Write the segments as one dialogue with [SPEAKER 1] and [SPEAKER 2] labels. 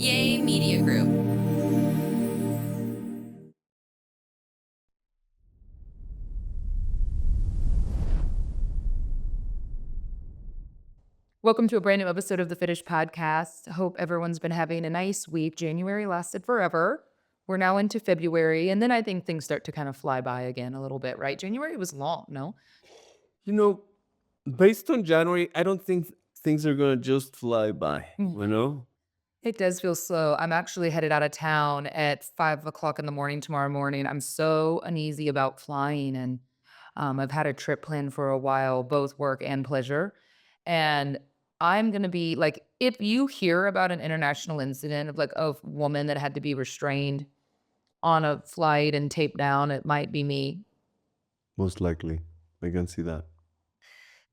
[SPEAKER 1] Yay Media Group.
[SPEAKER 2] Welcome to a brand new episode of the Fitish podcast. Hope everyone's been having a nice week. January lasted forever. We're now into February, and then I think things start to kind of fly by again a little bit, right? January was long, no?
[SPEAKER 3] You know, based on January, I don't think things are gonna just fly by,
[SPEAKER 2] Mm.
[SPEAKER 3] you know?
[SPEAKER 2] It does feel slow. I'm actually headed out of town at 5 o'clock in the morning tomorrow morning. I'm so uneasy about flying, and I've had a trip planned for a while, both work and pleasure. And I'm gonna be like, if you hear about an international incident of like a woman that had to be restrained on a flight and taped down, it might be me.
[SPEAKER 3] Most likely. I can see that.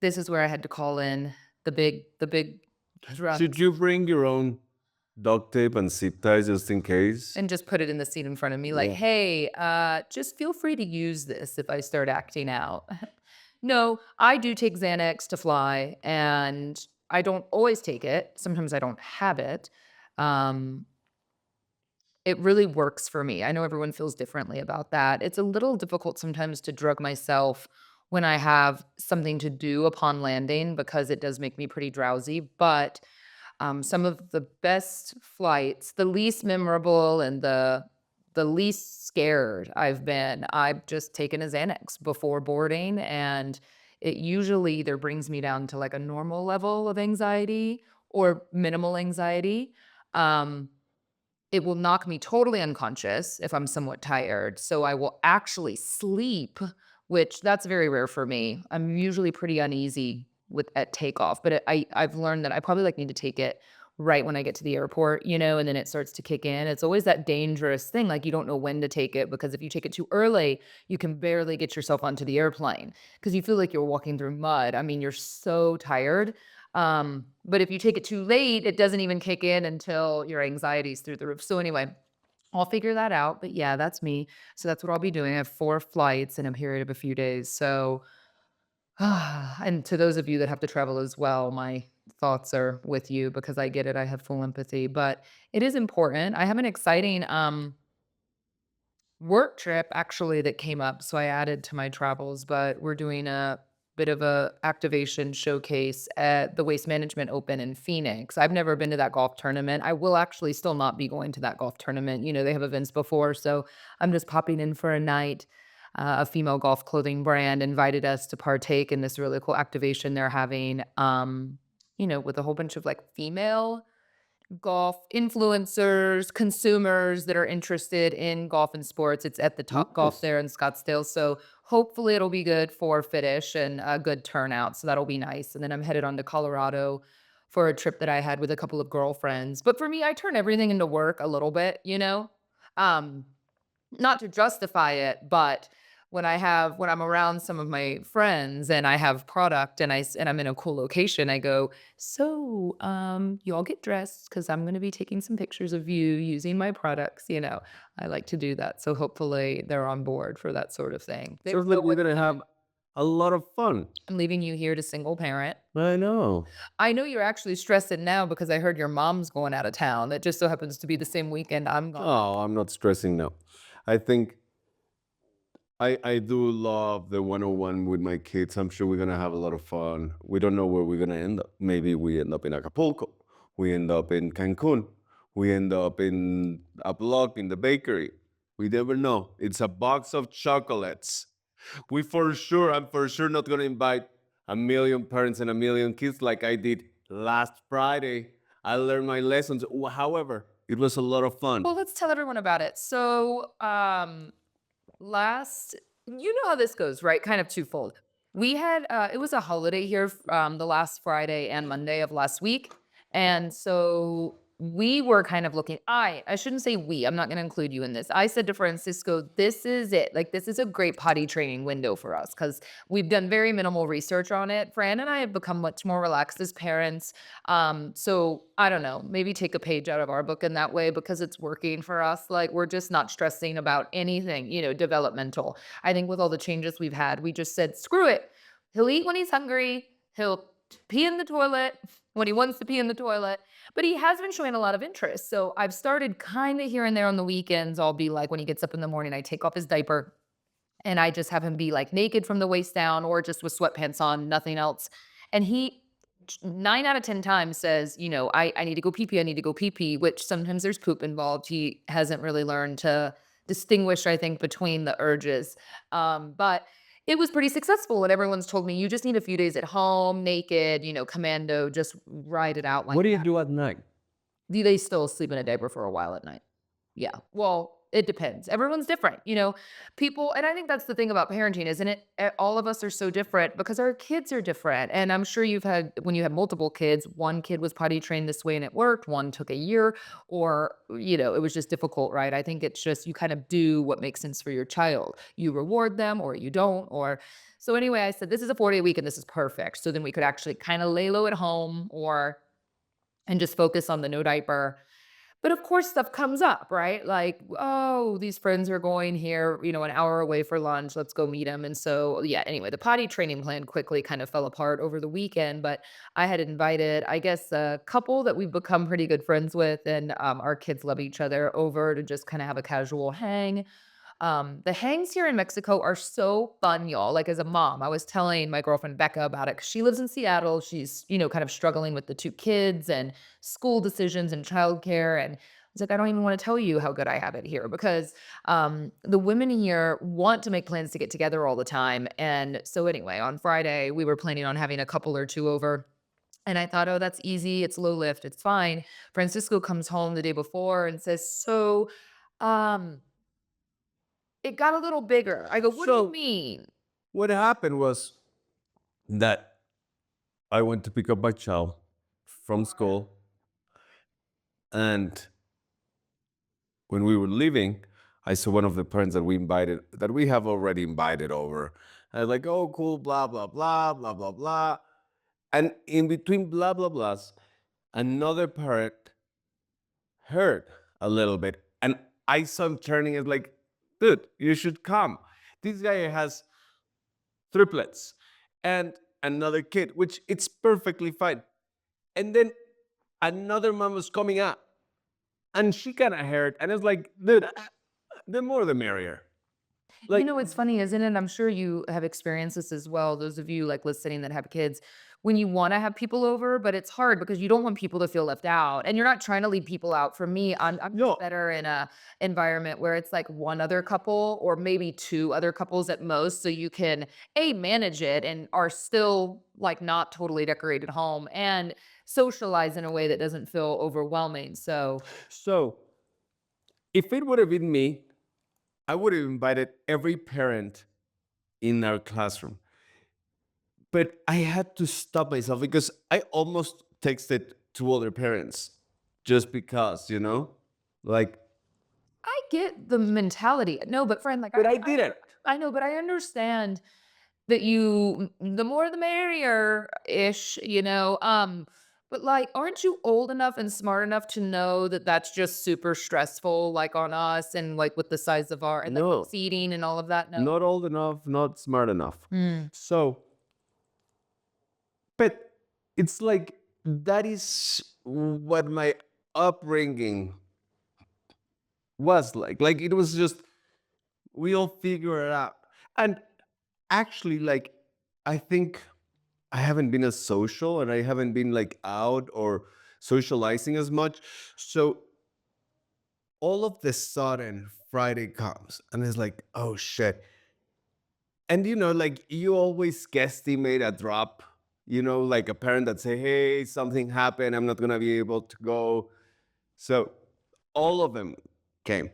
[SPEAKER 2] This is where I had to call in the big
[SPEAKER 3] Should
[SPEAKER 2] drugs
[SPEAKER 3] you bring your own duct tape and zip ties just in case?
[SPEAKER 2] and just put it in the seat in front of me like,
[SPEAKER 3] Yeah.
[SPEAKER 2] "Hey, just feel free to use this if I start acting out." No, I do take Xanax to fly, and I don't always take it. Sometimes I don't have it. Um, it really works for me. I know everyone feels differently about that. It's a little difficult sometimes to drug myself when I have something to do upon landing because it does make me pretty drowsy, but some of the best flights, the least memorable and the least scared I've been, I've just taken a Xanax before boarding, and it usually either brings me down to like a normal level of anxiety or minimal anxiety. Um, it will knock me totally unconscious if I'm somewhat tired, so I will actually sleep, which that's very rare for me. I'm usually pretty uneasy with at takeoff, but I've learned that I probably, like, need to take it right when I get to the airport, and then it starts to kick in. It's always that dangerous thing, like, you don't know when to take it because if you take it too early, you can barely get yourself onto the airplane because you feel like you're walking through mud. I mean, you're so tired. But if you take it too late, it doesn't even kick in until your anxiety's through the roof. So anyway, I'll figure that out. But yeah, that's me. So that's what I'll be doing. I have 4 flights in a period of a few days. So, and to those of you that have to travel as well, my thoughts are with you because I get it. I have full empathy, but it is important. I have an exciting work trip actually that came up, so I added to my travels, but we're doing a bit of a activation showcase at the Waste Management Open in Phoenix. I've never been to that golf tournament. I will actually still not be going to that golf tournament. They have events before, so I'm just popping in for a night. A female golf clothing brand invited us to partake in this really cool activation they're having, with a whole bunch of like female golf influencers, consumers that are interested in golf and sports. It's at the Top Golf
[SPEAKER 3] Nice.
[SPEAKER 2] there in Scottsdale. So hopefully it'll be good for Fitish and a good turnout. So that'll be nice. And then I'm headed on to Colorado for a trip that I had with a couple of girlfriends. But for me, I turn everything into work a little bit. Um, Not to justify it, but when I'm around some of my friends and I have product and I'm in a cool location, I go, "So, you all get dressed because 'cause I'm gonna be taking some pictures of you using my products." I like to do that, so hopefully they're on board for that sort of thing. They
[SPEAKER 3] Sounds
[SPEAKER 2] don't know
[SPEAKER 3] like you're
[SPEAKER 2] what
[SPEAKER 3] gonna have a lot of fun.
[SPEAKER 2] I'm leaving you here to single parent.
[SPEAKER 3] I know.
[SPEAKER 2] I know you're actually stressing now because I heard your mom's going out of town. It just so happens to be the same weekend I'm gone.
[SPEAKER 3] Oh, I'm not stressing now. I think I do love the 101 with my kids. I'm sure we're gonna have a lot of fun. We don't know where we're gonna end up. Maybe we end up in Acapulco. We end up in Cancun. We end up in a block in the bakery. We never know. It's a box of chocolates. I'm for sure not gonna invite a million parents and a million kids like I did last Friday. I learned my lessons. However, it was a lot of fun.
[SPEAKER 2] Well, let's tell everyone about it. So, last you know how this goes, right? Kind of twofold. We had it was a holiday here the last Friday and Monday of last week. And so we were kind of looking I shouldn't say we. I'm not going to include you in this. I said to Francisco, this is it. Like this is a great potty training window for us cuz we've done very minimal research on it. Fran and I have become much more relaxed as parents. So I don't know, maybe take a page out of our book in that way because it's working for us. Like we're just not stressing about anything, developmental. I think with all the changes we've had, we just said, screw it. He'll eat when he's hungry. He'll pee in the toilet. when he wants to pee in the toilet. But he has been showing a lot of interest. So I've started kind of here and there on the weekends. I'll be like, when he gets up in the morning, I take off his diaper and I just have him be like naked from the waist down or just with sweatpants on, nothing else. And he 9 out of 10 times says, I need to go pee pee. I need to go pee pee, which sometimes there's poop involved. He hasn't really learned to distinguish, I think, between the urges. But it was pretty successful. And everyone's told me, you just need a few days at home, naked, commando, just ride it out like
[SPEAKER 3] What do you
[SPEAKER 2] that.
[SPEAKER 3] do at night?
[SPEAKER 2] They still sleep in a diaper for a while at night. Yeah. Well, it depends. Everyone's different, people, and I think that's the thing about parenting, isn't it? All of us are so different because our kids are different. And I'm sure you've had, when you have multiple kids, one kid was potty trained this way and it worked, one took a year, or, it was just difficult, right? I think it's just you kind of do what makes sense for your child. You reward them or you don't, or so anyway, I said, this is a 4-day week and this is perfect. So then we could actually kind of lay low at home and just focus on the no diaper. But of course, stuff comes up, right? Like, oh, these friends are going here, an hour away for lunch. Let's go meet them. And so, yeah, anyway, the potty training plan quickly kind of fell apart over the weekend. But I had invited, I guess, a couple that we've become pretty good friends with, and our kids love each other over to just kind of have a casual hang. The hangs here in Mexico are so fun, y'all. Like as a mom, I was telling my girlfriend Becca about it 'cause she lives in Seattle. She's, kind of struggling with the 2 kids and school decisions and childcare. And I was like, I don't even want to tell you how good I have it here because the women here want to make plans to get together all the time. And so anyway, on Friday, we were planning on having a couple or two over. And I thought, oh, that's easy. It's low lift. It's fine. Francisco comes home the day before and says, so, um, it got a little bigger. I go, "What do you
[SPEAKER 3] So
[SPEAKER 2] mean?"
[SPEAKER 3] what happened was that I went to pick up my child from school, and when we were leaving, I saw one of the parents that we have already invited over. I was like, oh, cool, blah, blah, blah, blah, blah, blah. And in between blah, blah, blahs, another parent heard a little bit. And I saw him turning and like, dude, you should come. This guy has triplets and another kid, which it's perfectly fine. And then another mom was coming up and she kind of heard, and it's like, dude, the more the merrier. Like,
[SPEAKER 2] It's funny, isn't it? I'm sure you have experienced this as well, those of you, like, listening that have kids, when you wanna have people over, but it's hard because you don't want people to feel left out, and you're not trying to leave people out. For me, I'm
[SPEAKER 3] no.
[SPEAKER 2] better in a environment where it's, like, 1 other couple or maybe 2 other couples at most, so you can, A, manage it and are still, like, not totally decorated home and socialize in a way that doesn't feel overwhelming, so
[SPEAKER 3] So if it would have been me, I would have invited every parent in our classroom. But I had to stop myself because I almost texted to other parents just because, like,
[SPEAKER 2] I get the mentality. No, but friend, like
[SPEAKER 3] but I didn't.
[SPEAKER 2] I know, but I understand that the more the merrier ish, but like, aren't you old enough and smart enough to know that that's just super stressful, like on us and like with the size of our and like
[SPEAKER 3] No,
[SPEAKER 2] feeding and all of that? No.
[SPEAKER 3] not old enough, not smart enough.
[SPEAKER 2] Mm.
[SPEAKER 3] So, but it's like that is what my upbringing was like. Like it was just we'll figure it out. And actually, like I think I haven't been as social and I haven't been like out or socializing as much. So all of the sudden Friday comes and it's like, oh shit. And like you always guesstimate a drop, like a parent that say, hey, something happened, I'm not gonna be able to go. So all of them came.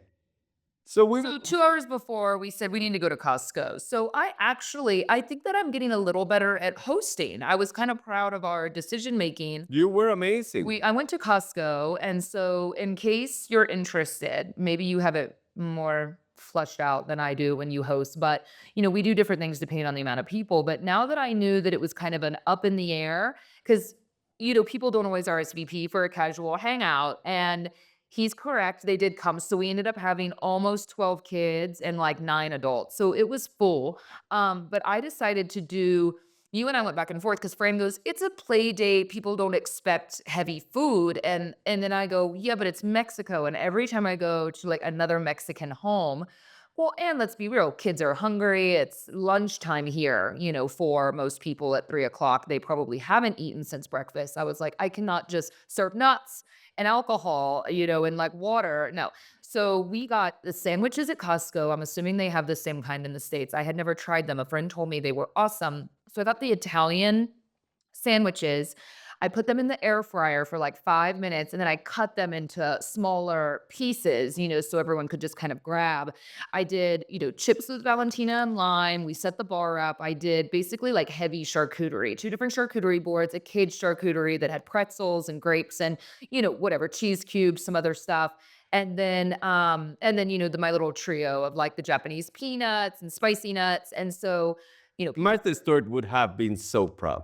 [SPEAKER 3] So we
[SPEAKER 2] So 2 hours before, we said we need to go to Costco. So I think that I'm getting a little better at hosting. I was kind of proud of our decision making.
[SPEAKER 3] you were amazing.
[SPEAKER 2] I went to Costco, and so in case you're interested, maybe you have it more flushed out than I do when you host, but, we do different things depending on the amount of people, but now that I knew that it was kind of an up in the air, because people don't always RSVP for a casual hangout, and he's correct, they did come, so we ended up having almost 12 kids and, like, 9 adults, so it was full, but I decided to do You and I went back and forth because Fran goes, "It's a play date. People don't expect heavy food." And then I go, "Yeah, but it's Mexico." And every time I go to like another Mexican home, well, and let's be real, kids are hungry. It's lunchtime here, for most people at 3 o'clock. They probably haven't eaten since breakfast. I was like, I cannot just serve nuts and alcohol, and like water. No. So we got the sandwiches at Costco. I'm assuming they have the same kind in the States. I had never tried them. A friend told me they were awesome. So I got the Italian sandwiches. I put them in the air fryer for like 5 minutes and then I cut them into smaller pieces, so everyone could just kind of grab. I did, chips with Valentina and lime. We set the bar up. I did basically like heavy charcuterie, two different charcuterie boards, a caged charcuterie that had pretzels and grapes and, whatever, cheese cubes, some other stuff. And then, my little trio of like the Japanese peanuts and spicy nuts. And so, people
[SPEAKER 3] Martha Stewart would have been so proud.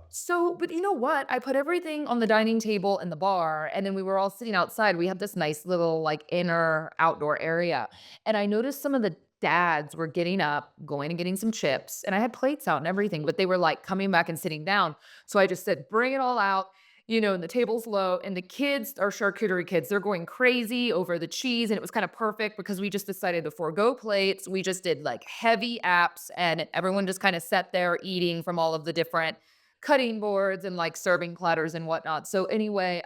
[SPEAKER 2] but you know what? I put everything on the dining table in the bar, and then we were all sitting outside. We have this nice little like inner outdoor area. And I noticed some of the dads were getting up, going and getting some chips, and I had plates out and everything, but they were like coming back and sitting down. So I just said, bring it all out. And the table's low, and the kids are charcuterie kids. They're going crazy over the cheese, and it was kind of perfect because we just decided to forego plates. We just did like heavy apps, and everyone just kind of sat there eating from all of the different cutting boards and like serving platters and whatnot. So anyway,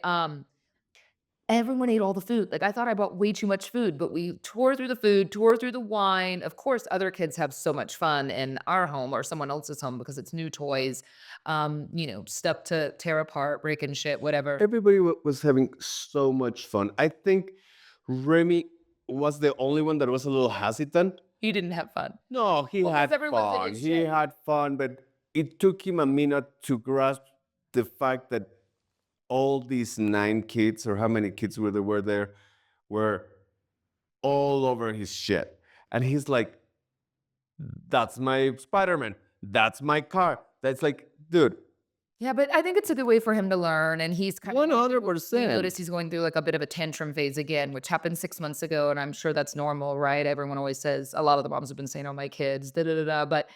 [SPEAKER 2] everyone ate all the food. Like I thought I bought way too much food, but we tore through the food, tore through the wine. Of course, other kids have so much fun in our home or someone else's home because it's new toys, stuff to tear apart, breaking shit, whatever.
[SPEAKER 3] Everybody was having so much fun. I think Remy was the only one that was a little hesitant.
[SPEAKER 2] He didn't have fun.
[SPEAKER 3] No, he
[SPEAKER 2] Well, because
[SPEAKER 3] had
[SPEAKER 2] everyone's in
[SPEAKER 3] fun.
[SPEAKER 2] his
[SPEAKER 3] He
[SPEAKER 2] shape.
[SPEAKER 3] had fun, but it took him a minute to grasp the fact that all these 9 kids, or how many kids were there, were all over his shit. And he's like, that's my Spider-Man. That's my car. That's like, dude,
[SPEAKER 2] Yeah, but I think it's a good way for him to learn, and he's kind of going through we notice
[SPEAKER 3] 100%.
[SPEAKER 2] he's going through, like, a bit of a tantrum phase again, which happened 6 months ago, and I'm sure that's normal, right? Everyone always says a lot of the moms have been saying, "Oh, my kids, da da da da," but,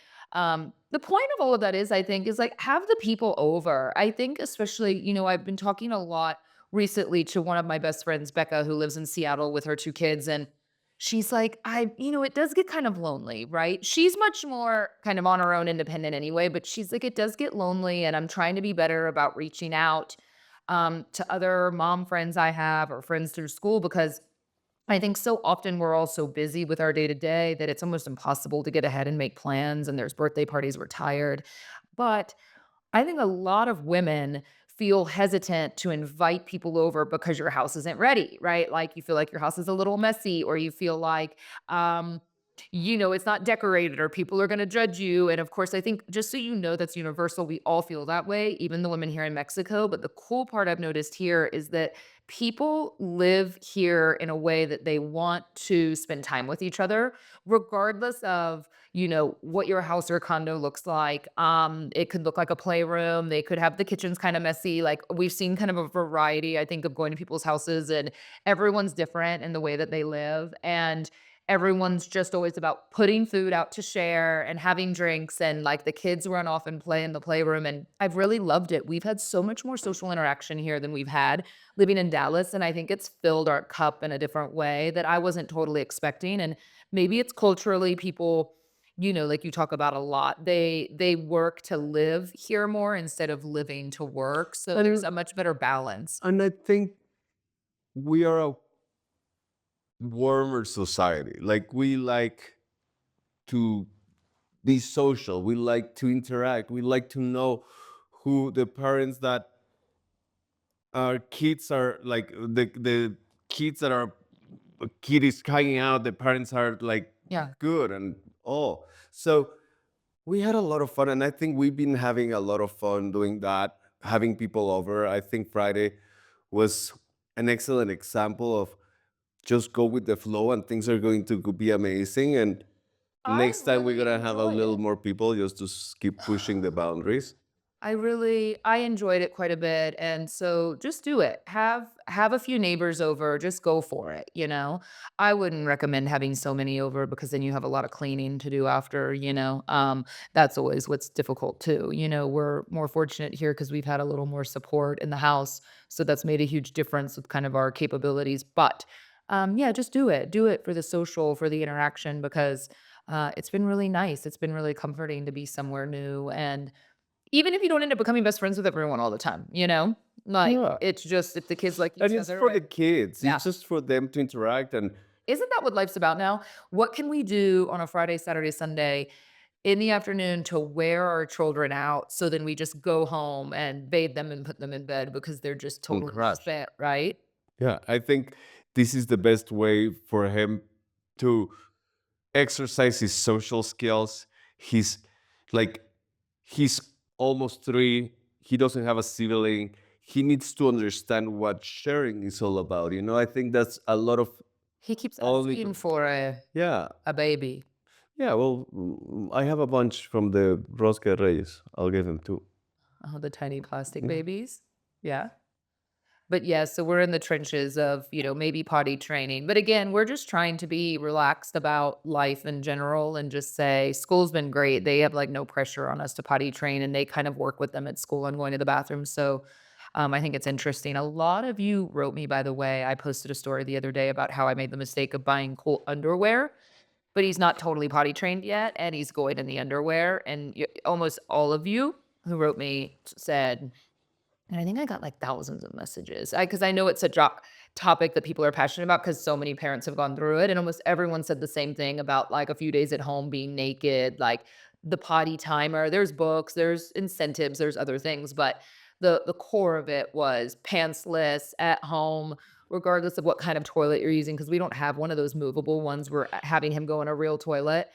[SPEAKER 2] the point of all of that is, I think, is, like, have the people over. I think especially, I've been talking a lot recently to one of my best friends, Becca, who lives in Seattle with her 2 kids, and she's like, it does get kind of lonely, right? She's much more kind of on her own independent anyway, but she's like, it does get lonely. And I'm trying to be better about reaching out to other mom friends I have or friends through school because I think so often we're all so busy with our day to day that it's almost impossible to get ahead and make plans. And there's birthday parties, we're tired. But I think a lot of women feel hesitant to invite people over because your house isn't ready, right? Like you feel like your house is a little messy or you feel like it's not decorated or people are going to judge you. And of course, I think just so you know that's universal, we all feel that way, even the women here in Mexico, but the cool part I've noticed here is that people live here in a way that they want to spend time with each other regardless of what your house or condo looks like. It could look like a playroom. They could have the kitchens kind of messy. Like we've seen kind of a variety, I think, of going to people's houses, and everyone's different in the way that they live. And everyone's just always about putting food out to share and having drinks. And like the kids run off and play in the playroom. And I've really loved it. We've had so much more social interaction here than we've had living in Dallas. And I think it's filled our cup in a different way that I wasn't totally expecting. And maybe it's culturally people like you talk about a lot, they work to live here more instead of living to work, so there's
[SPEAKER 3] And,
[SPEAKER 2] a much better balance.
[SPEAKER 3] and I think we are a warmer society. Like, we like to be social. We like to interact. We like to know who the parents that our kids are like, the kids that are kid is hanging out, the parents are like
[SPEAKER 2] Yeah.
[SPEAKER 3] good and all. So we had a lot of fun, and I think we've been having a lot of fun doing that, having people over. I think Friday was an excellent example of just go with the flow, and things are going to be amazing. And
[SPEAKER 2] I
[SPEAKER 3] next time we're
[SPEAKER 2] really
[SPEAKER 3] gonna have a
[SPEAKER 2] enjoyed
[SPEAKER 3] little
[SPEAKER 2] it.
[SPEAKER 3] more people just to keep pushing the boundaries.
[SPEAKER 2] I enjoyed it quite a bit, and so just do it. Have a few neighbors over, just go for it, you know? I wouldn't recommend having so many over because then you have a lot of cleaning to do after, you know? That's always what's difficult too, you know? We're more fortunate here because 'cause we've had a little more support in the house, so that's made a huge difference with kind of our capabilities, but, yeah, just do it. Do it for the social, for the interaction because, it's been really nice. It's been really comforting to be somewhere new and even if you don't end up becoming best friends with everyone all the time, you know? Like,
[SPEAKER 3] Yeah.
[SPEAKER 2] it's just if the kids like
[SPEAKER 3] And
[SPEAKER 2] each
[SPEAKER 3] it's
[SPEAKER 2] other
[SPEAKER 3] for the
[SPEAKER 2] and
[SPEAKER 3] kids.
[SPEAKER 2] yeah.
[SPEAKER 3] It's just for them to interact and
[SPEAKER 2] Isn't that what life's about now? What can we do on a Friday, Saturday, Sunday in the afternoon to wear our children out so then we just go home and bathe them and put them in bed because they're just
[SPEAKER 3] and
[SPEAKER 2] totally
[SPEAKER 3] crash.
[SPEAKER 2] spent, right?
[SPEAKER 3] Yeah, I think this is the best way for him to exercise his social skills. He's like he's almost 3. He doesn't have a sibling. He needs to understand what sharing is all about. I think that's a lot of
[SPEAKER 2] He keeps
[SPEAKER 3] only
[SPEAKER 2] asking for
[SPEAKER 3] yeah.
[SPEAKER 2] a baby.
[SPEAKER 3] Yeah, well, I have a bunch from the Rosca Reyes. I'll give him 2.
[SPEAKER 2] Oh, the tiny plastic
[SPEAKER 3] Yeah.
[SPEAKER 2] babies. Yeah. But yeah, so we're in the trenches of, maybe potty training. But again, we're just trying to be relaxed about life in general and just say school's been great. They have like no pressure on us to potty train and they kind of work with them at school on going to the bathroom. So I think it's interesting. A lot of you wrote me, by the way. I posted a story the other day about how I made the mistake of buying cool underwear, but he's not totally potty trained yet and he's going in the underwear. And almost all of you who wrote me said, and I think I got, like, thousands of messages. Because I know it's a topic that people are passionate about because so many parents have gone through it, and almost everyone said the same thing about, like, a few days at home being naked, like, the potty timer. There's books, there's incentives, there's other things, but the core of it was pantsless, at home, regardless of what kind of toilet you're using, because we don't have one of those movable ones. We're having him go in a real toilet.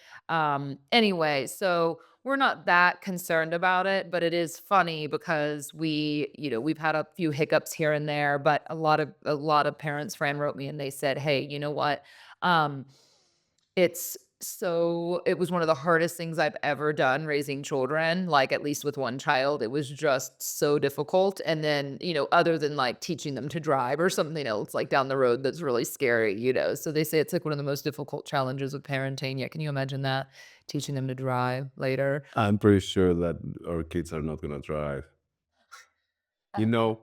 [SPEAKER 2] Anyway, so we're not that concerned about it, but it is funny because we've had a few hiccups here and there, but a lot of parents, Fran wrote me and they said, "Hey, you know what? Um, it was one of the hardest things I've ever done raising children, like at least with one child. It was just so difficult. And then, other than like teaching them to drive or something else like down the road that's really scary. So they say it's like one of the most difficult challenges with parenting. Yeah, can you imagine that? Teaching them to drive later.
[SPEAKER 3] I'm pretty sure that our kids are not gonna drive. You know,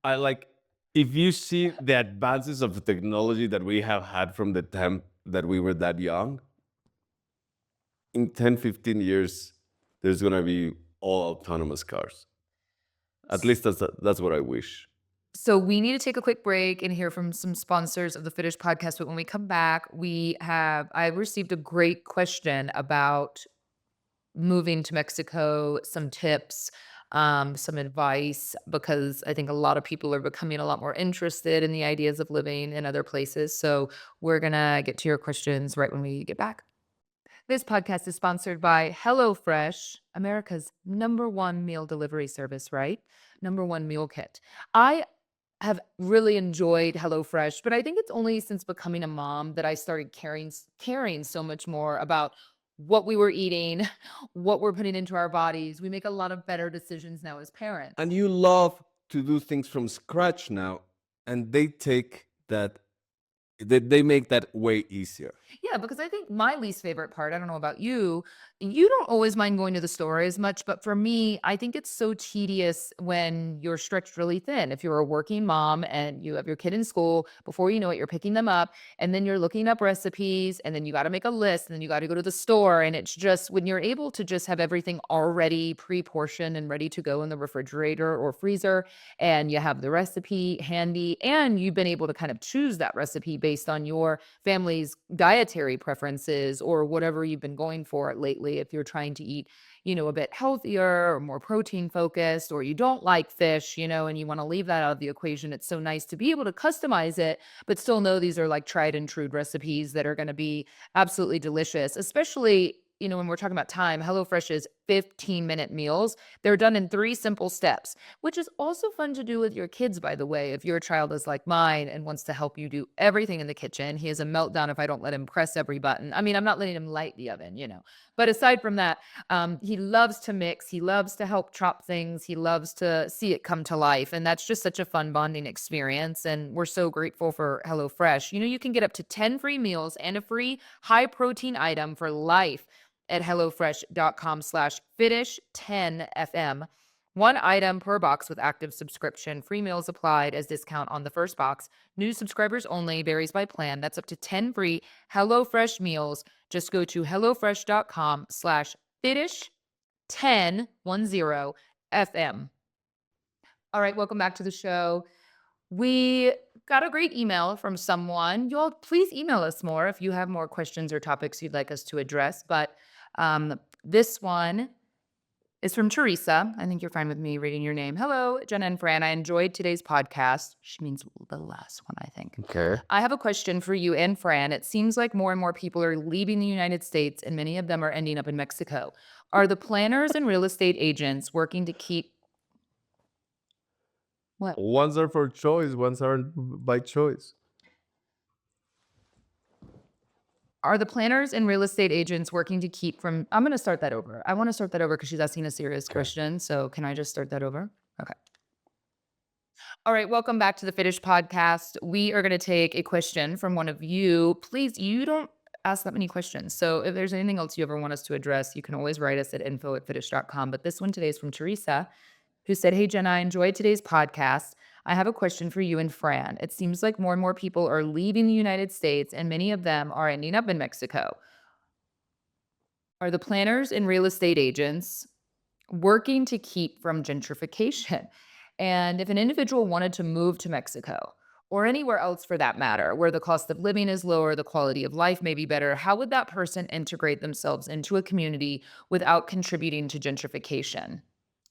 [SPEAKER 3] I like if you see the advances of technology that we have had from the time that we were that young, in 10, 15 years, there's gonna be all autonomous cars. At least that's what I wish.
[SPEAKER 2] So we need to take a quick break and hear from some sponsors of the Fitish podcast. But when we come back, I received a great question about moving to Mexico, some tips, some advice, because I think a lot of people are becoming a lot more interested in the ideas of living in other places. So we're gonna get to your questions right when we get back. This podcast is sponsored by HelloFresh, America's number one meal delivery service, right? Number one meal kit. I have really enjoyed HelloFresh, but I think it's only since becoming a mom that I started caring so much more about what we were eating, what we're putting into our bodies. We make a lot of better decisions now as parents.
[SPEAKER 3] And you love to do things from scratch now, and they make that way easier.
[SPEAKER 2] Yeah, because I think my least favorite part, I don't know about you, you don't always mind going to the store as much, but for me, I think it's so tedious when you're stretched really thin. If you're a working mom and you have your kid in school, before you know it, you're picking them up and then you're looking up recipes and then you got to make a list and then you got to go to the store. And it's just when you're able to just have everything already pre-portioned and ready to go in the refrigerator or freezer, and you have the recipe handy and you've been able to kind of choose that recipe based on your family's dietary preferences or whatever you've been going for lately. If you're trying to eat, a bit healthier or more protein focused, or you don't like fish, and you want to leave that out of the equation, it's so nice to be able to customize it, but still know these are like tried and true recipes that are going to be absolutely delicious, especially when we're talking about time. HelloFresh is 15-minute meals. They're done in 3 simple steps, which is also fun to do with your kids, by the way. If your child is like mine and wants to help you do everything in the kitchen, he has a meltdown if I don't let him press every button. I mean, I'm not letting him light the oven, But aside from that, he loves to mix. He loves to help chop things. He loves to see it come to life. And that's just such a fun bonding experience. And we're so grateful for HelloFresh. You can get up to 10 free meals and a free high protein item for life at HelloFresh.com/Fitish10FM. One item per box with active subscription. Free meals applied as discount on the first box. New subscribers only. Varies by plan. That's up to 10 free HelloFresh meals. Just go to HelloFresh.com/Fitish10FM. All right, welcome back to the show. We got a great email from someone. Y'all, please email us more if you have more questions or topics you'd like us to address. But this one is from Teresa. I think you're fine with me reading your name. Hello, Jenna and Fran. I enjoyed today's podcast. She means the last one, I think.
[SPEAKER 3] Okay.
[SPEAKER 2] I have a question for you and Fran. It seems like more and more people are leaving the United States, and many of them are ending up in Mexico. Are the planners and real estate agents working to keep what?
[SPEAKER 3] Ones are for choice, ones aren't by choice.
[SPEAKER 2] Are the planners and real estate agents working to keep from I'm gonna start that over. I wanna start that over because she's asking a serious question, so can I just start that over? Okay. All right, welcome back to the Fitish podcast. We are gonna take a question from one of you. Please, you don't ask that many questions, so if there's anything else you ever want us to address, you can always write us at info@fitish.com, but this one today is from Teresa, who said, "Hey, Jenna, I enjoyed today's podcast. I have a question for you and Fran. It seems like more and more people are leaving the United States, and many of them are ending up in Mexico. Are the planners and real estate agents working to keep from gentrification? And if an individual wanted to move to Mexico or anywhere else for that matter, where the cost of living is lower, the quality of life may be better, how would that person integrate themselves into a community without contributing to gentrification?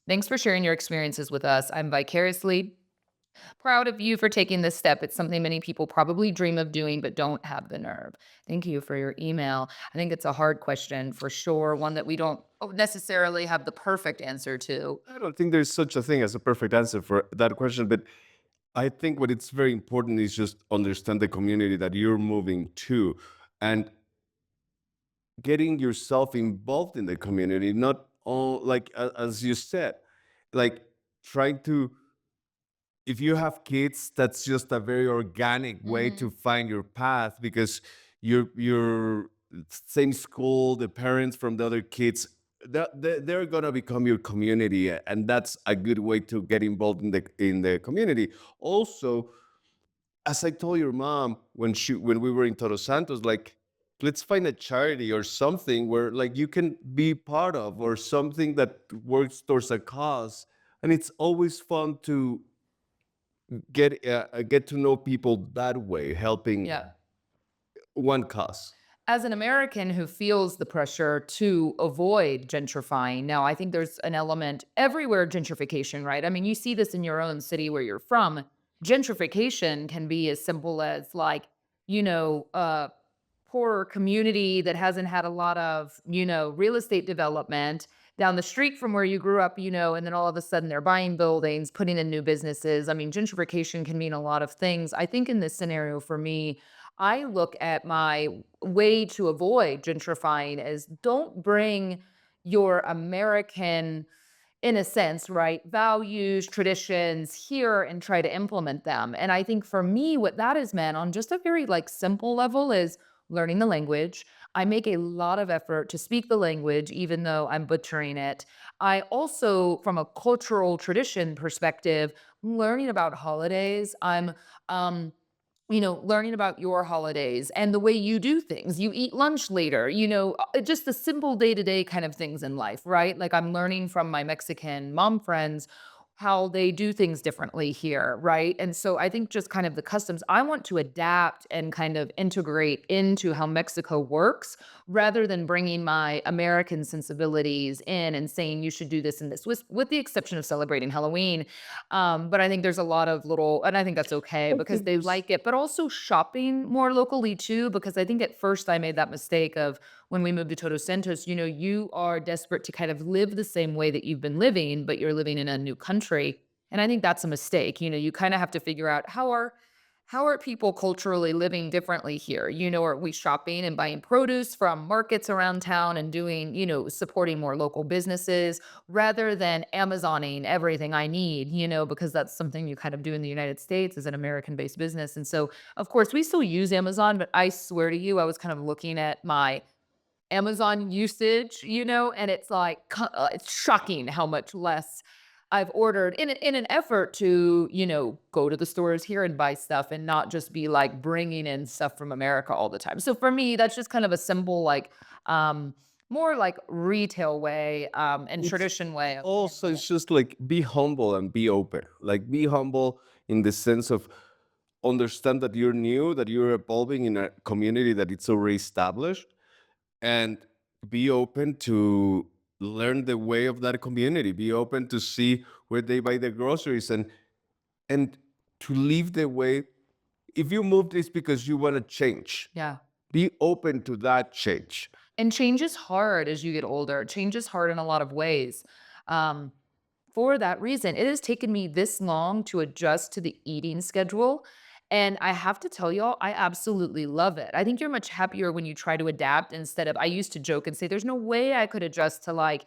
[SPEAKER 2] Thanks for sharing your experiences with us. I'm vicariously proud of you for taking this step. It's something many people probably dream of doing but don't have the nerve." Thank you for your email. I think it's a hard question for sure, one that we don't necessarily have the perfect answer to.
[SPEAKER 3] I don't think there's such a thing as a perfect answer for that question, but I think what it's very important is just understand the community that you're moving to and getting yourself involved in the community, not all like as you said, like trying to if you have kids, that's just a very organic way to
[SPEAKER 2] Mhm.
[SPEAKER 3] find your path because you're same school, the parents from the other kids, they're gonna become your community, and that's a good way to get involved in the community. Also, as I told your mom when we were in Todos Santos, like let's find a charity or something where like you can be part of or something that works towards a cause. And it's always fun to get to know people that way, helping
[SPEAKER 2] Yeah.
[SPEAKER 3] one cause.
[SPEAKER 2] As an American who feels the pressure to avoid gentrifying, now I think there's an element everywhere gentrification, right? I mean, you see this in your own city where you're from. Gentrification can be as simple as like, a poorer community that hasn't had a lot of, real estate development down the street from where you grew up, and then all of a sudden they're buying buildings, putting in new businesses. I mean, gentrification can mean a lot of things. I think in this scenario for me, I look at my way to avoid gentrifying as don't bring your American, in a sense, right, values, traditions here and try to implement them. And I think for me, what that has meant on just a very like simple level is learning the language. I make a lot of effort to speak the language, even though I'm butchering it. I also, from a cultural tradition perspective, learning about holidays. I'm um learning about your holidays and the way you do things. You eat lunch later, just the simple day to day kind of things in life, right? Like I'm learning from my Mexican mom friends how they do things differently here, right? And so I think just kind of the customs, I want to adapt and kind of integrate into how Mexico works rather than bringing my American sensibilities in and saying you should do this and this, with the exception of celebrating Halloween. But I think there's a lot of little, and I think that's okay
[SPEAKER 3] I
[SPEAKER 2] because
[SPEAKER 3] think
[SPEAKER 2] they
[SPEAKER 3] there's
[SPEAKER 2] like it, but also shopping more locally too, because I think at first I made that mistake of when we moved to Todos Santos, you are desperate to kind of live the same way that you've been living, but you're living in a new country. And I think that's a mistake. You kind of have to figure out how are people culturally living differently here? Are we shopping and buying produce from markets around town and doing, supporting more local businesses rather than Amazoning everything I need, because that's something you kind of do in the United States as an American-based business. And so, of course, we still use Amazon, but I swear to you, I was kind of looking at my Amazon usage, and it's like it's shocking how much less I've ordered in an effort to, go to the stores here and buy stuff and not just be like bringing in stuff from America all the time. So for me, that's just kind of a simple like um more like retail way and
[SPEAKER 3] It's
[SPEAKER 2] tradition way of
[SPEAKER 3] also,
[SPEAKER 2] handling it.
[SPEAKER 3] it's just like be humble and be open. Like be humble in the sense of understand that you're new, that you're evolving in a community that it's already established, and be open to learn the way of that community. Be open to see where they buy their groceries, and to live the way. If you moved, it's because you want to change.
[SPEAKER 2] Yeah.
[SPEAKER 3] Be open to that change.
[SPEAKER 2] And change is hard as you get older. Change is hard in a lot of ways. Um, for that reason, it has taken me this long to adjust to the eating schedule. And I have to tell y'all, I absolutely love it. I think you're much happier when you try to adapt instead of, I used to joke and say, there's no way I could adjust to like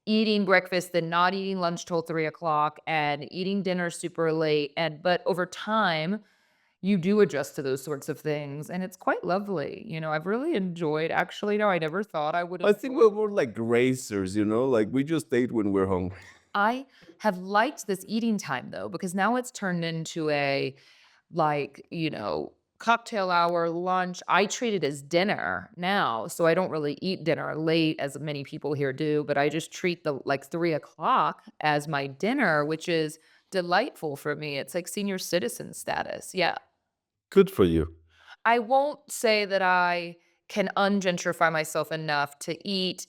[SPEAKER 2] eating breakfast, then not eating lunch till 3 o'clock and eating dinner super late. But over time, you do adjust to those sorts of things, and it's quite lovely. I've really enjoyed actually, no, I never thought I would
[SPEAKER 3] I think
[SPEAKER 2] enjoy.
[SPEAKER 3] we're more like racers, like we just ate when we're hungry.
[SPEAKER 2] I have liked this eating time though, because now it's turned into a like, cocktail hour, lunch. I treat it as dinner now. So I don't really eat dinner late as many people here do, but I just treat the like 3 o'clock as my dinner, which is delightful for me. It's like senior citizen status. Yeah.
[SPEAKER 3] Good for you.
[SPEAKER 2] I won't say that I can ungentrify myself enough to eat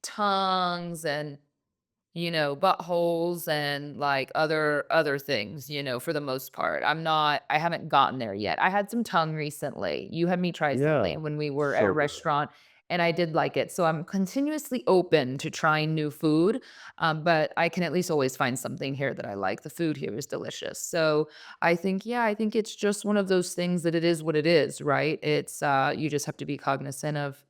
[SPEAKER 2] tongues and, buttholes and like other things, for the most part. I haven't gotten there yet. I had some tongue recently. You had me try
[SPEAKER 3] Yeah,
[SPEAKER 2] something when we were at a
[SPEAKER 3] so good.
[SPEAKER 2] restaurant and I did like it. So I'm continuously open to trying new food. But I can at least always find something here that I like. The food here is delicious. So I think, yeah, I think it's just one of those things that it is what it is, right? It's you just have to be cognizant of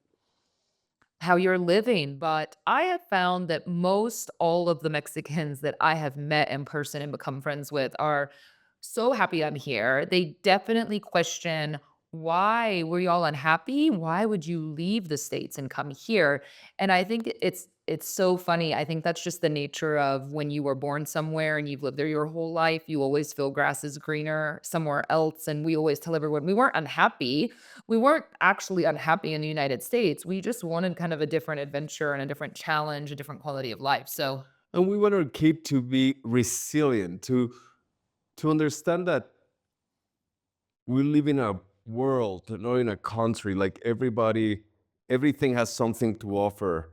[SPEAKER 2] how you're living, but I have found that most all of the Mexicans that I have met in person and become friends with are so happy I'm here. They definitely question, why were y'all unhappy? Why would you leave the States and come here? And I think it's so funny. I think that's just the nature of when you were born somewhere and you've lived there your whole life, you always feel grass is greener somewhere else. And we always tell everyone we weren't unhappy. We weren't actually unhappy in the United States. We just wanted kind of a different adventure and a different challenge, a different quality of life. So
[SPEAKER 3] And we want our kid to be resilient, to understand that we live in a world, not in a country. Like everything has something to offer,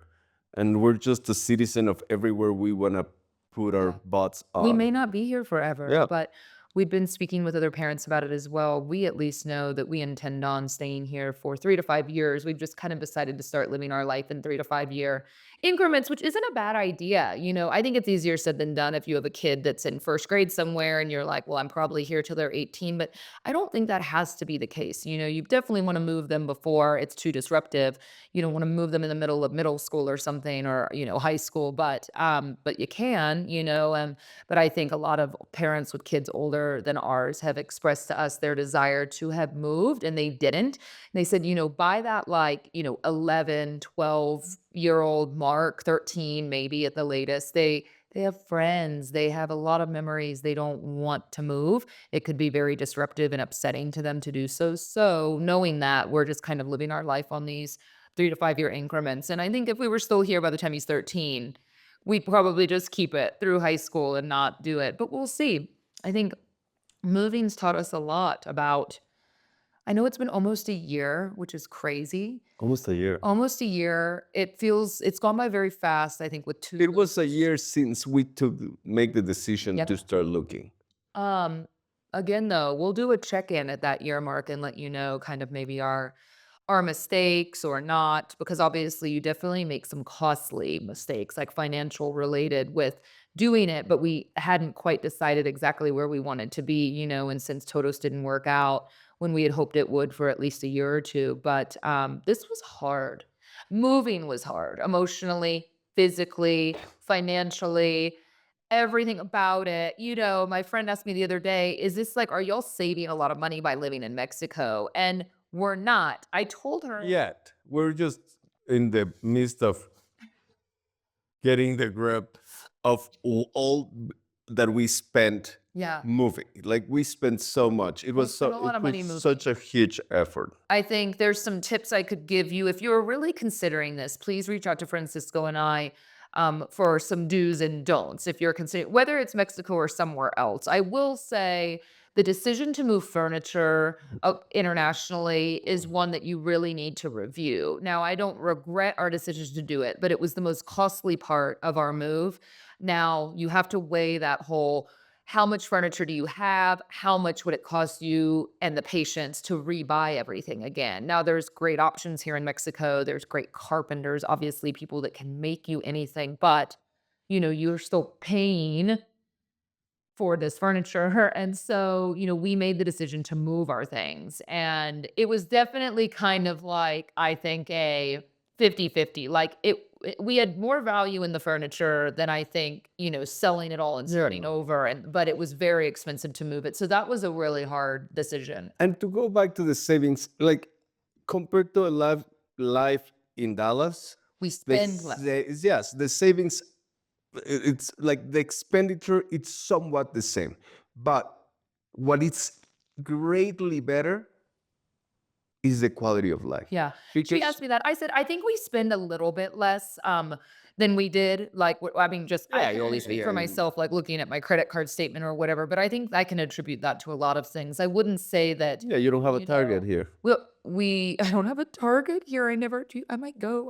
[SPEAKER 3] and we're just a citizen of everywhere we want to put our
[SPEAKER 2] yeah.
[SPEAKER 3] butts
[SPEAKER 2] We
[SPEAKER 3] on.
[SPEAKER 2] may not be here forever,
[SPEAKER 3] Yeah.
[SPEAKER 2] but we've been speaking with other parents about it as well. We at least know that we intend on staying here for 3 to 5 years. We've just kind of decided to start living our life in 3 to 5 year increments, which isn't a bad idea. I think it's easier said than done if you have a kid that's in first grade somewhere and you're like, well, I'm probably here till they're 18. But I don't think that has to be the case. You definitely want to move them before it's too disruptive. You don't want to move them in the middle of middle school or something or, high school, but you can, but I think a lot of parents with kids older than ours have expressed to us their desire to have moved and they didn't. And they said, by that like, 11, 12-year-old mark, 13 maybe at the latest, they have friends, they have a lot of memories, they don't want to move. It could be very disruptive and upsetting to them to do so. So, knowing that, we're just kind of living our life on these 3 to 5 year increments. And I think if we were still here by the time he's 13, we'd probably just keep it through high school and not do it, but we'll see. I think moving's taught us a lot about. I know it's been almost a year, which is crazy.
[SPEAKER 3] Almost a year.
[SPEAKER 2] Almost a year. It's gone by very fast, I think, with 2
[SPEAKER 3] It was a
[SPEAKER 2] moves.
[SPEAKER 3] year since we took make the decision to
[SPEAKER 2] Yep.
[SPEAKER 3] start looking.
[SPEAKER 2] Um, Again, though, we'll do a check-in at that year mark and let you know kind of maybe our our mistakes or not, because obviously you definitely make some costly mistakes, like financial related with doing it, but we hadn't quite decided exactly where we wanted to be, and since Totos didn't work out when we had hoped it would for at least a year or two. But this was hard. Moving was hard emotionally, physically, financially, everything about it. My friend asked me the other day, is this like, are y'all saving a lot of money by living in Mexico? And we're not. I told her,
[SPEAKER 3] Yet we're just in the midst of getting the grip of all that we spent
[SPEAKER 2] yeah,
[SPEAKER 3] moving. Like we spent so much.
[SPEAKER 2] we spent a lot
[SPEAKER 3] It
[SPEAKER 2] of money
[SPEAKER 3] was
[SPEAKER 2] moving.
[SPEAKER 3] such a huge effort.
[SPEAKER 2] I think there's some tips I could give you. If you're really considering this, please reach out to Francisco and I for some do's and don'ts. If you're considering whether it's Mexico or somewhere else, I will say the decision to move furniture internationally is one that you really need to review. Now, I don't regret our decision to do it, but it was the most costly part of our move. Now, you have to weigh that whole how much furniture do you have? How much would it cost you and the patients to rebuy everything again? Now, there's great options here in Mexico. There's great carpenters, obviously, people that can make you anything, but you're still paying for this furniture. And so, we made the decision to move our things. And it was definitely kind of like, I think, a 50-50. Like we had more value in the furniture than I think, selling it all and starting
[SPEAKER 3] Yeah.
[SPEAKER 2] over. But it was very expensive to move it. So that was a really hard decision.
[SPEAKER 3] And to go back to the savings, like compared to a life in Dallas,
[SPEAKER 2] We spend less.
[SPEAKER 3] yes, the savings, it's like the expenditure, it's somewhat the same. But what is greatly better is the quality of life.
[SPEAKER 2] Yeah. She
[SPEAKER 3] Because
[SPEAKER 2] asked me that. I said, "I think we spend a little bit less, than we did." Like, I mean, just I
[SPEAKER 3] yeah,
[SPEAKER 2] can
[SPEAKER 3] you
[SPEAKER 2] only
[SPEAKER 3] only
[SPEAKER 2] speak
[SPEAKER 3] yeah,
[SPEAKER 2] for myself, like, looking at my credit card statement or whatever, but I think I can attribute that to a lot of things. I wouldn't say that,
[SPEAKER 3] yeah, you don't have a
[SPEAKER 2] you
[SPEAKER 3] target
[SPEAKER 2] know
[SPEAKER 3] here.
[SPEAKER 2] well, I don't have a Target here. I never do. I might go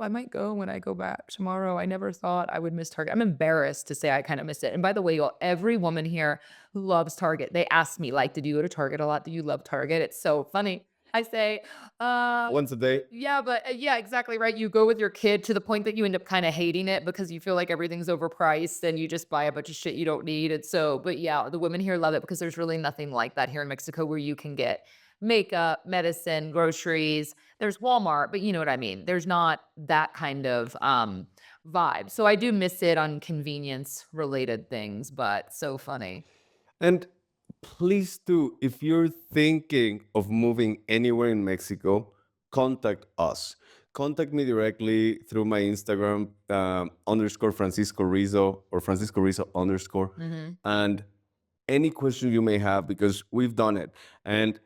[SPEAKER 2] when I go back tomorrow. I never thought I would miss Target. I'm embarrassed to say I kinda miss it. And by the way, y'all, every woman here loves Target. They ask me, like, "Did you go to Target a lot? Do you love Target?" It's so funny. I say, "Uh,
[SPEAKER 3] Once a day.
[SPEAKER 2] yeah, but yeah, exactly right. You go with your kid to the point that you end up kind of hating it because you feel like everything's overpriced and you just buy a bunch of shit you don't need. And so, but yeah, the women here love it because there's really nothing like that here in Mexico where you can get makeup, medicine, groceries. There's Walmart, but you know what I mean. There's not that kind of vibe. So I do miss it on convenience related things, but so funny.
[SPEAKER 3] And please do, if you're thinking of moving anywhere in Mexico, contact us. Contact me directly through my Instagram, underscore Francisco Rizzo or Francisco Rizzo underscore.
[SPEAKER 2] Hmm.
[SPEAKER 3] And any question you may have, because we've done it. And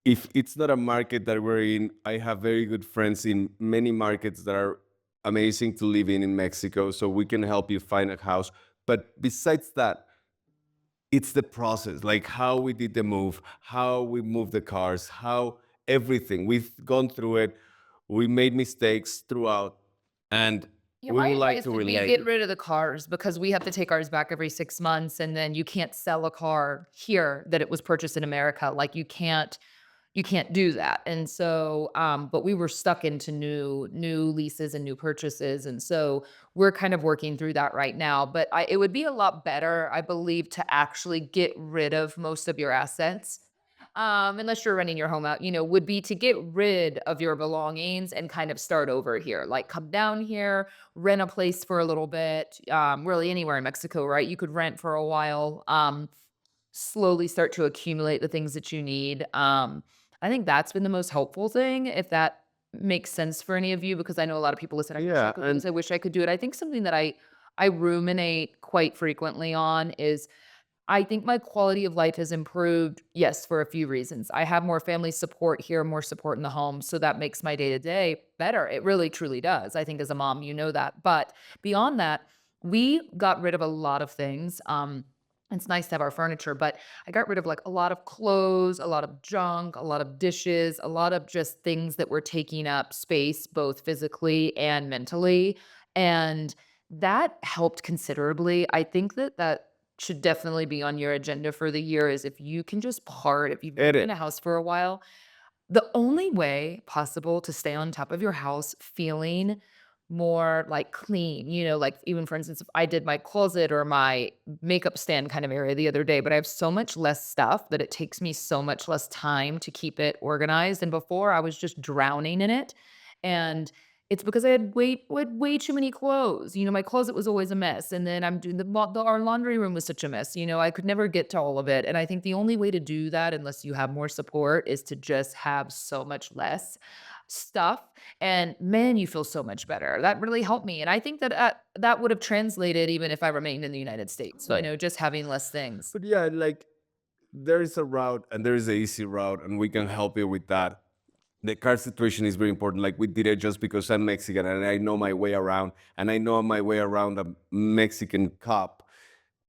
[SPEAKER 3] if it's not a market that we're in, I have very good friends in many markets that are amazing to live in Mexico. So we can help you find a house. But besides that, it's the process, like how we did the move, how we moved the cars, how everything. We've gone through it. We made mistakes throughout, and
[SPEAKER 2] Yeah,
[SPEAKER 3] we
[SPEAKER 2] my
[SPEAKER 3] would like
[SPEAKER 2] advice
[SPEAKER 3] to
[SPEAKER 2] would be
[SPEAKER 3] relate.
[SPEAKER 2] get rid of the cars because we have to take ours back every 6 months, and then you can't sell a car here that it was purchased in America. Like, you can't do that. And so, but we were stuck into new leases and new purchases, and so we're kind of working through that right now. But it would be a lot better, I believe, to actually get rid of most of your assets, unless you're renting your home out, would be to get rid of your belongings and kind of start over here. Like, come down here, rent a place for a little bit, really anywhere in Mexico, right? You could rent for a while, slowly start to accumulate the things that you need. I think that's been the most helpful thing, if that makes sense for any of you, because I know a lot of people listen, I wish I
[SPEAKER 3] Yeah,
[SPEAKER 2] could do
[SPEAKER 3] and
[SPEAKER 2] this, I wish I could do it. I think something that I ruminate quite frequently on is I think my quality of life has improved, yes, for a few reasons. I have more family support here, more support in the home, so that makes my day-to-day better. It really truly does. I think as a mom, you know that. But beyond that, we got rid of a lot of things. It's nice to have our furniture, but I got rid of like a lot of clothes, a lot of junk, a lot of dishes, a lot of just things that were taking up space, both physically and mentally. And that helped considerably. I think that should definitely be on your agenda for the year is if you can just part, if you've lived in
[SPEAKER 3] edit.
[SPEAKER 2] a house for a while, The only way possible to stay on top of your house feeling more, like, clean, like, even for instance, if I did my closet or my makeup stand kind of area the other day, but I have so much less stuff that it takes me so much less time to keep it organized, and before I was just drowning in it, and it's because I had way too many clothes. My closet was always a mess, and then I'm doing our laundry room was such a mess. I could never get to all of it, and I think the only way to do that, unless you have more support, is to just have so much less stuff, and man, you feel so much better. That really helped me, and I think that, that would have translated even if I remained in the United States,
[SPEAKER 3] Right.
[SPEAKER 2] just having less things.
[SPEAKER 3] But yeah, like there is a route and there is a easy route, and we can help you with that. The car situation is very important. Like we did it just because I'm Mexican and I know my way around, and I know my way around a Mexican cop.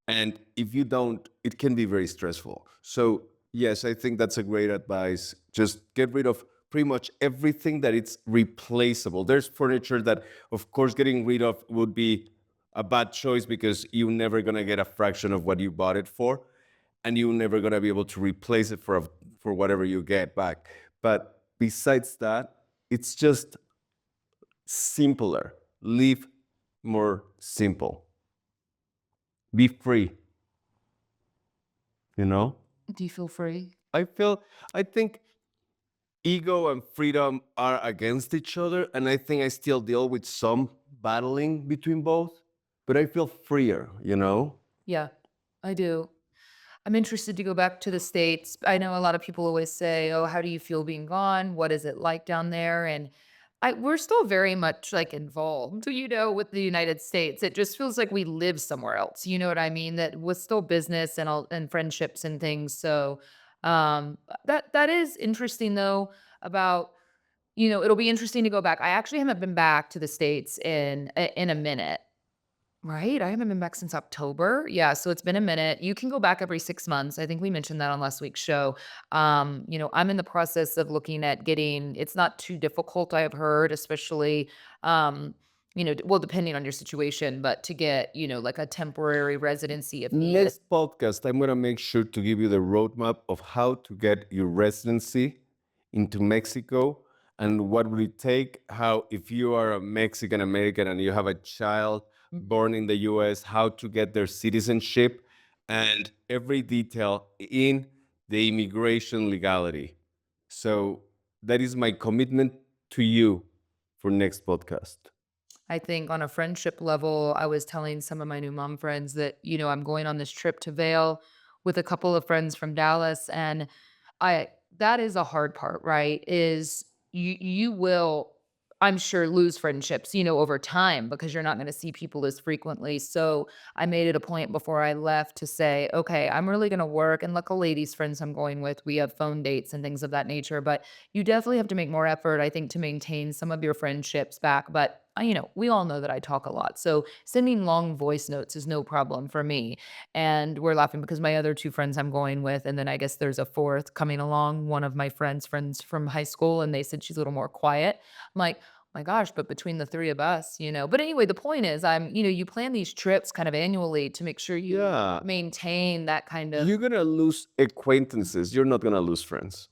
[SPEAKER 3] And if you don't, it can be very stressful. So yes, I think that's a great advice. Just get rid of pretty much everything that it's replaceable. There's furniture that, of course, getting rid of would be a bad choice because you're never gonna get a fraction of what you bought it for, and you're never gonna be able to replace it for whatever you get back. But besides that, it's just simpler. Live more simple. Be free, you know?
[SPEAKER 2] Do you feel free?
[SPEAKER 3] I feel I think ego and freedom are against each other, and I think I still deal with some battling between both, but I feel freer, you know?
[SPEAKER 2] Yeah, I do. I'm interested to go back to the States. I know a lot of people always say, "Oh, how do you feel being gone? What is it like down there?" And we're still very much like involved, with the United States. It just feels like we live somewhere else. You know what I mean? That was still business and all and friendships and things. So that is interesting though about it'll be interesting to go back. I actually haven't been back to the States in a minute. Right? I haven't been back since October. Yeah, so it's been a minute. You can go back every 6 months. I think we mentioned that on last week's show. I'm in the process of looking at getting it's not too difficult, I have heard, especially well, depending on your situation, but to get, like a temporary residency if needed.
[SPEAKER 3] Next podcast, I'm gonna make sure to give you the roadmap of how to get your residency into Mexico and what will it take, how if you are a Mexican American and you have a child born in the US, how to get their citizenship and every detail in the immigration legality. So that is my commitment to you for next podcast.
[SPEAKER 2] I think on a friendship level, I was telling some of my new mom friends that, I'm going on this trip to Vail with a couple of friends from Dallas. And I that is a hard part, right? Is you will, I'm sure, lose friendships, over time because you're not going to see people as frequently. So I made it a point before I left to say, okay, I'm really going to work. And like a ladies' friends I'm going with, we have phone dates and things of that nature. But you definitely have to make more effort, I think, to maintain some of your friendships back. But we all know that I talk a lot. So sending long voice notes is no problem for me. And we're laughing because my other two friends I'm going with, and then I guess there's a fourth coming along, one of my friends from high school, and they said she's a little more quiet. I'm like, my gosh, but between the three of us, But anyway, the point is you plan these trips kind of annually to make sure you
[SPEAKER 3] Yeah,
[SPEAKER 2] maintain that kind of
[SPEAKER 3] you're gonna lose acquaintances. You're not gonna lose friends.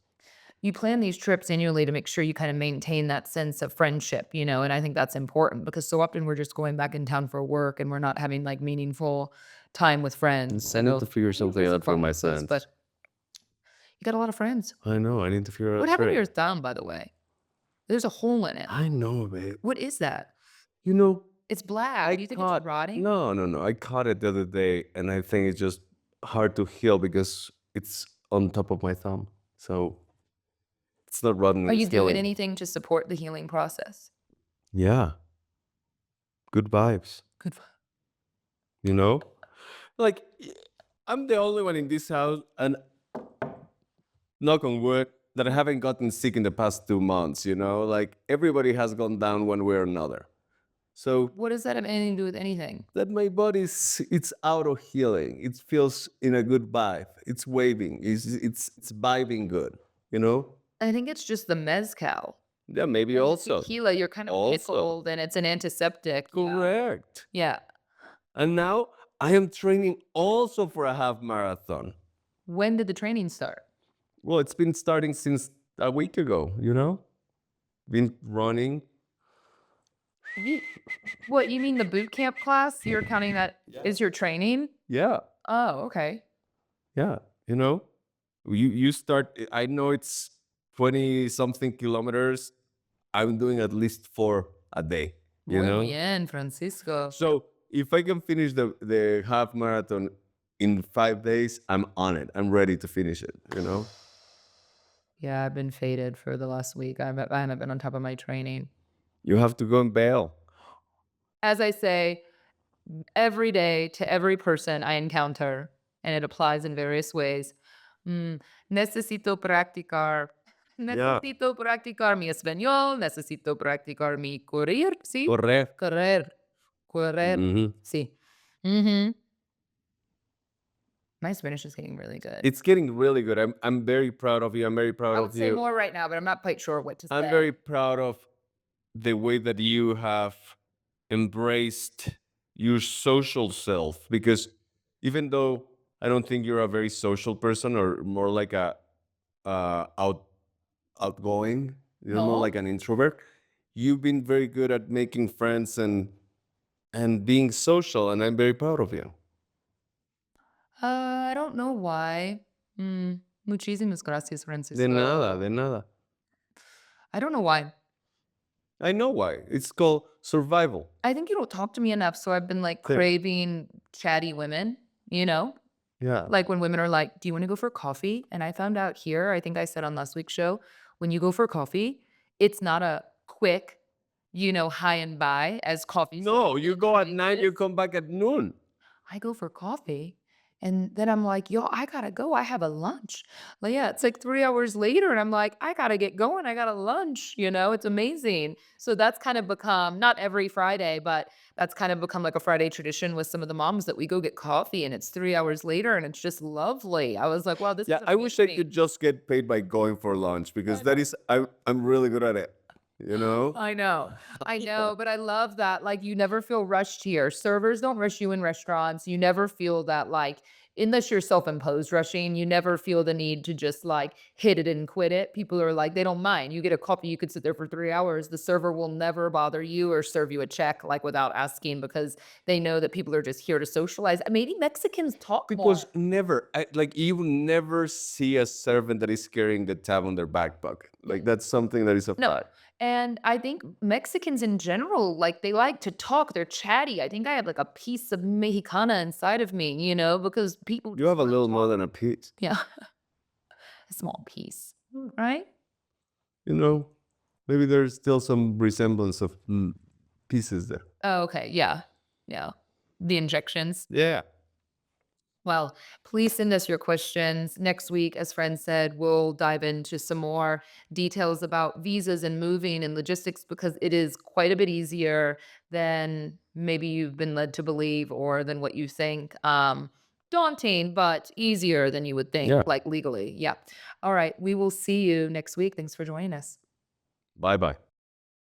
[SPEAKER 2] you plan these trips annually to make sure you kind of maintain that sense of friendship, and I think that's important because so often we're just going back in town for work and we're not having like meaningful time with friends.
[SPEAKER 3] I need to figure something
[SPEAKER 2] Visit
[SPEAKER 3] out for my
[SPEAKER 2] acquaintances, but
[SPEAKER 3] friends.
[SPEAKER 2] you got a lot of friends.
[SPEAKER 3] I know. I need to figure out
[SPEAKER 2] What
[SPEAKER 3] a
[SPEAKER 2] happened to
[SPEAKER 3] trick.
[SPEAKER 2] your thumb, by the way? There's a hole in it.
[SPEAKER 3] I know, babe.
[SPEAKER 2] What is that?
[SPEAKER 3] You know,
[SPEAKER 2] It's black.
[SPEAKER 3] I
[SPEAKER 2] Do you think it's
[SPEAKER 3] caught.
[SPEAKER 2] rotting?
[SPEAKER 3] No, no, no. I caught it the other day, and I think it's just hard to heal because it's on top of my thumb. So it's not rotten.
[SPEAKER 2] Are you
[SPEAKER 3] It's
[SPEAKER 2] doing
[SPEAKER 3] healing.
[SPEAKER 2] anything to support the healing process?
[SPEAKER 3] Yeah. Good vibes.
[SPEAKER 2] Good.
[SPEAKER 3] You know, like I'm the only one in this house, and knock on wood, that I haven't gotten sick in the past 2 months. Like everybody has gone down one way or another. So
[SPEAKER 2] What does that have anything to do with anything?
[SPEAKER 3] that my body's it's auto healing. It feels in a good vibe. It's waving. It's vibing good. You know?
[SPEAKER 2] I think it's just the mezcal.
[SPEAKER 3] Yeah, maybe
[SPEAKER 2] And the
[SPEAKER 3] also.
[SPEAKER 2] tequila, you're kind of
[SPEAKER 3] Also.
[SPEAKER 2] pickled and it's an antiseptic. Yeah.
[SPEAKER 3] Correct.
[SPEAKER 2] Yeah.
[SPEAKER 3] And now I am training also for a half marathon.
[SPEAKER 2] When did the training start?
[SPEAKER 3] Well, it's been starting since a week ago, you know? Been running.
[SPEAKER 2] You what, you mean the boot camp class? You're counting that
[SPEAKER 3] Yeah.
[SPEAKER 2] is your training?
[SPEAKER 3] Yeah.
[SPEAKER 2] Oh, okay.
[SPEAKER 3] Yeah. You know? You start I know it's 20 something kilometers. I'm doing at least 4 a day, you
[SPEAKER 2] Muy
[SPEAKER 3] know?
[SPEAKER 2] bien, Francisco.
[SPEAKER 3] So if I can finish the half marathon in 5 days, I'm on it. I'm ready to finish it, you know?
[SPEAKER 2] Yeah, I've been faded for the last week. I haven't been on top of my training.
[SPEAKER 3] You have to go and bail.
[SPEAKER 2] As I say every day to every person I encounter, and it applies in various ways. Necesito practicar.
[SPEAKER 3] Yeah.
[SPEAKER 2] Necesito practicar mi español. Necesito practicar mi correr. Sí,
[SPEAKER 3] Correct.
[SPEAKER 2] correr, correr.
[SPEAKER 3] Mhm.
[SPEAKER 2] Sí. Mm-hmm. My Spanish is getting really good.
[SPEAKER 3] It's getting really good. I'm very proud of you. I'm very proud
[SPEAKER 2] I would
[SPEAKER 3] of
[SPEAKER 2] say
[SPEAKER 3] you.
[SPEAKER 2] more right now, but I'm not quite sure what to
[SPEAKER 3] I'm
[SPEAKER 2] say.
[SPEAKER 3] very proud of the way that you have embraced your social self because even though I don't think you're a very social person or more like a outgoing, you're more
[SPEAKER 2] No,
[SPEAKER 3] like an introvert. You've been very good at making friends and being social, and I'm very proud of you.
[SPEAKER 2] I don't know why. Muchísimas gracias,
[SPEAKER 3] De nada,
[SPEAKER 2] Francisco.
[SPEAKER 3] de nada.
[SPEAKER 2] I don't know why.
[SPEAKER 3] I know why. It's called survival.
[SPEAKER 2] I think you don't talk to me enough, so I've been, like,
[SPEAKER 3] There.
[SPEAKER 2] craving chatty women, you know?
[SPEAKER 3] Yeah.
[SPEAKER 2] Like, when women are like, "Do you wanna go for coffee?" And I found out here, I think I said on last week's show, when you go for coffee, it's not a quick, high and buy as coffee
[SPEAKER 3] No, you go at night, you
[SPEAKER 2] is.
[SPEAKER 3] come back at noon.
[SPEAKER 2] I go for coffee, and then I'm like, "Yo, I gotta go, I have a lunch." Like, yeah, it's like 3 hours later, and I'm like, "I gotta get going, I got a lunch," it's amazing. So that's kind of become not every Friday, but that's kind of become like a Friday tradition with some of the moms that we go get coffee, and it's 3 hours later, and it's just lovely. I was like, "Wow, this
[SPEAKER 3] Yeah,
[SPEAKER 2] is
[SPEAKER 3] I wish I
[SPEAKER 2] amazing."
[SPEAKER 3] could just get paid by going for lunch because
[SPEAKER 2] I
[SPEAKER 3] that
[SPEAKER 2] know.
[SPEAKER 3] is I'm really good at it. You know?
[SPEAKER 2] I know. I know, but I love that, like, you never feel rushed here. Servers don't rush you in restaurants. You never feel that, like, unless you're self-imposed rushing, you never feel the need to just, like, hit it and quit it. People are like, they don't mind. You get a coffee, you could sit there for 3 hours. The server will never bother you or serve you a check, like, without asking because they know that people are just here to socialize. Maybe Mexicans talk
[SPEAKER 3] Because
[SPEAKER 2] more.
[SPEAKER 3] never, like you never see a servant that is carrying the tab on their back pocket. Like that's something that is a
[SPEAKER 2] No.
[SPEAKER 3] fact.
[SPEAKER 2] And I think Mexicans in general, like, they like to talk, they're chatty. I think I have, like, a piece of Mexicana inside of me, because people
[SPEAKER 3] You
[SPEAKER 2] just
[SPEAKER 3] have a
[SPEAKER 2] wanna
[SPEAKER 3] little more
[SPEAKER 2] talk.
[SPEAKER 3] than a piece.
[SPEAKER 2] Yeah, a small piece, right?
[SPEAKER 3] You know, maybe there's still some resemblance of pieces there.
[SPEAKER 2] Oh, okay, yeah, yeah. The injections.
[SPEAKER 3] Yeah.
[SPEAKER 2] Well, please send us your questions. Next week, as Fred said, we'll dive into some more details about visas and moving and logistics because it is quite a bit easier than maybe you've been led to believe or than what you think. Daunting, but easier than you would think,
[SPEAKER 3] Yeah.
[SPEAKER 2] like legally. Yeah. All right. We will see you next week. Thanks for joining us.
[SPEAKER 3] Bye bye.